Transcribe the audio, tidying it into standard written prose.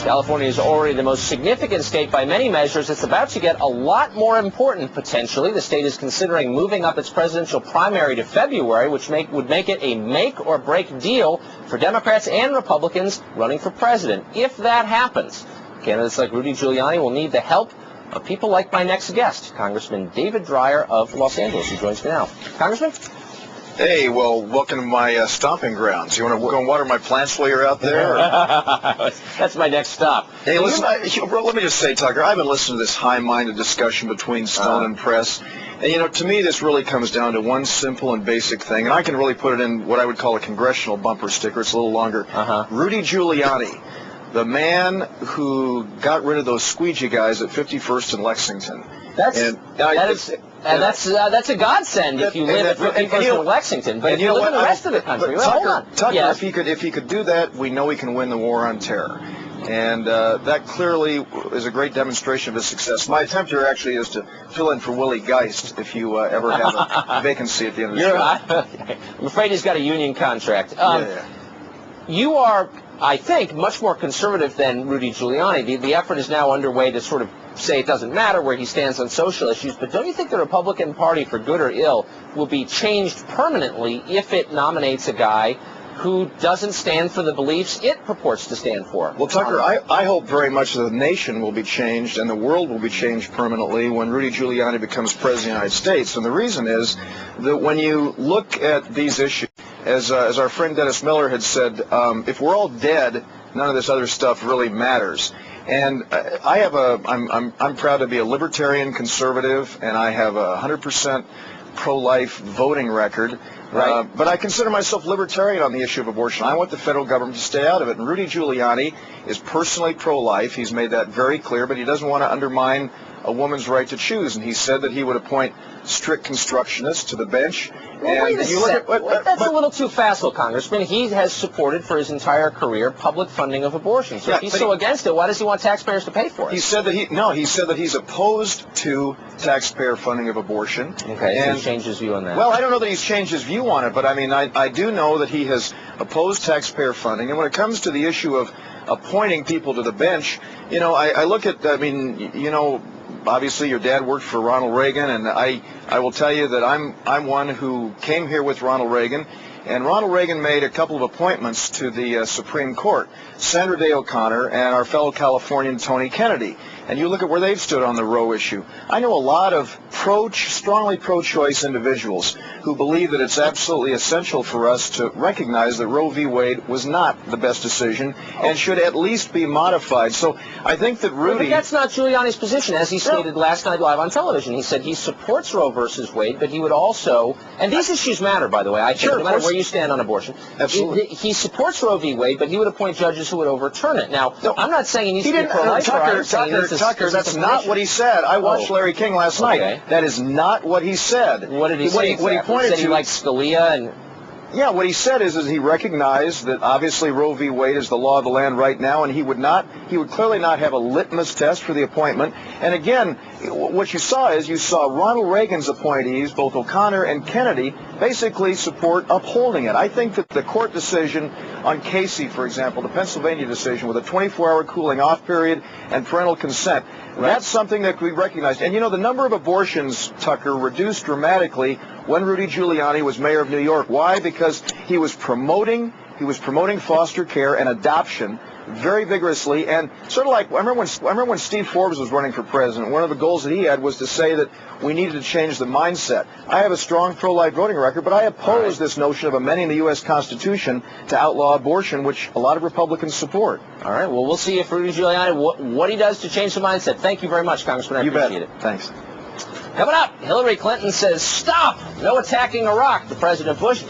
California is already the most significant state by many measures. It's about to get a lot more important, potentially. The state is considering moving up its presidential primary to February, which would make it a make-or-break deal for Democrats and Republicans running for president. If that happens, candidates like Rudy Giuliani will need the help of people like my next guest, Congressman David Dreier of Los Angeles, who joins me now. Congressman? Hey, well, welcome to my stomping grounds. You want to go and water my plants while you're out there? That's my next stop. Hey, listen, let me just say, Tucker, I've been listening to this high-minded discussion between Stone and Press. And, to me, this really comes down to one simple and basic thing. And I can really put it in what I would call a congressional bumper sticker. It's a little longer. Rudy Giuliani, the man who got rid of those squeegee guys at 51st and Lexington. That's a godsend if you live at 51st and Lexington. But if you live in the rest of the country, Tucker, yes. if he could do that, we know he can win the war on terror. And that clearly is a great demonstration of his success. My attempt here actually is to fill in for Willie Geist if you ever have a vacancy at the end of the show. I'm afraid he's got a union contract. You are, I think, much more conservative than Rudy Giuliani. The effort is now underway to sort of say it doesn't matter where he stands on social issues, but don't you think the Republican Party, for good or ill, will be changed permanently if it nominates a guy who doesn't stand for the beliefs it purports to stand for? Well, Tucker, I hope very much that the nation will be changed and the world will be changed permanently when Rudy Giuliani becomes president of the United States. And the reason is that when you look at these issues, as our friend Dennis Miller had said, if we're all dead, none of this other stuff really matters. And I'm proud to be a libertarian conservative, and I have a 100% pro-life voting record. Right. But I consider myself libertarian on the issue of abortion. I want the federal government to stay out of it. And Rudy Giuliani is personally pro-life. He's made that very clear, but he doesn't want to undermine a woman's right to choose. And he said that he would appoint strict constructionists to the bench. Well, wait a second. That's a little too facile, Congressman. He has supported for his entire career public funding of abortion. So if he's so against it, why does he want taxpayers to pay for it? He said that he's opposed to taxpayer funding of abortion. Okay, and so he's changed his view on that. Well, I don't know that he's changed his view on it, but I mean, I do know that he has opposed taxpayer funding. And when it comes to the issue of appointing people to the bench, I look at, obviously your dad worked for Ronald Reagan, and I will tell you that I'm one who came here with Ronald Reagan, and Ronald Reagan made a couple of appointments to the Supreme Court, Sandra Day O'Connor and our fellow Californian Tony Kennedy. And you look at where they've stood on the Roe issue. I know a lot of strongly pro-choice individuals who believe that it's absolutely essential for us to recognize that Roe v. Wade was not the best decision and should at least be modified. So I think that Rudy... But that's not Giuliani's position, as he stated last night live on television. He said he supports Roe versus Wade, but he would also... And these issues matter, by the way. I think no matter where you stand on abortion. Absolutely. He supports Roe v. Wade, but he would appoint judges who would overturn it. Now, I'm not saying he needs to be pro-life. Tucker, that's not what he said. I watched Larry King last night. That is not what he said. What did he say? What he pointed to, he liked Scalia and... Yeah, what he said is he recognized that obviously Roe v. Wade is the law of the land right now, and he would clearly not have a litmus test for the appointment. And again, what you saw Ronald Reagan's appointees, both O'Connor and Kennedy, basically support upholding it. I think that the court decision on Casey, for example, the Pennsylvania decision with a 24-hour cooling off period and parental consent, that's something that we recognized. And the number of abortions, Tucker, reduced dramatically when Rudy Giuliani was mayor of New York. Why? Because he was promoting foster care and adoption very vigorously, and sort of like I remember when Steve Forbes was running for president. One of the goals that he had was to say that we needed to change the mindset. I have a strong pro-life voting record, but I oppose this notion of amending the U.S. Constitution to outlaw abortion, which a lot of Republicans support. All right. Well, we'll see if Rudy Giuliani what he does to change the mindset. Thank you very much, Congressman. I appreciate it. Thanks. Coming up, Hillary Clinton says, "Stop! No attacking Iraq." The President Bush does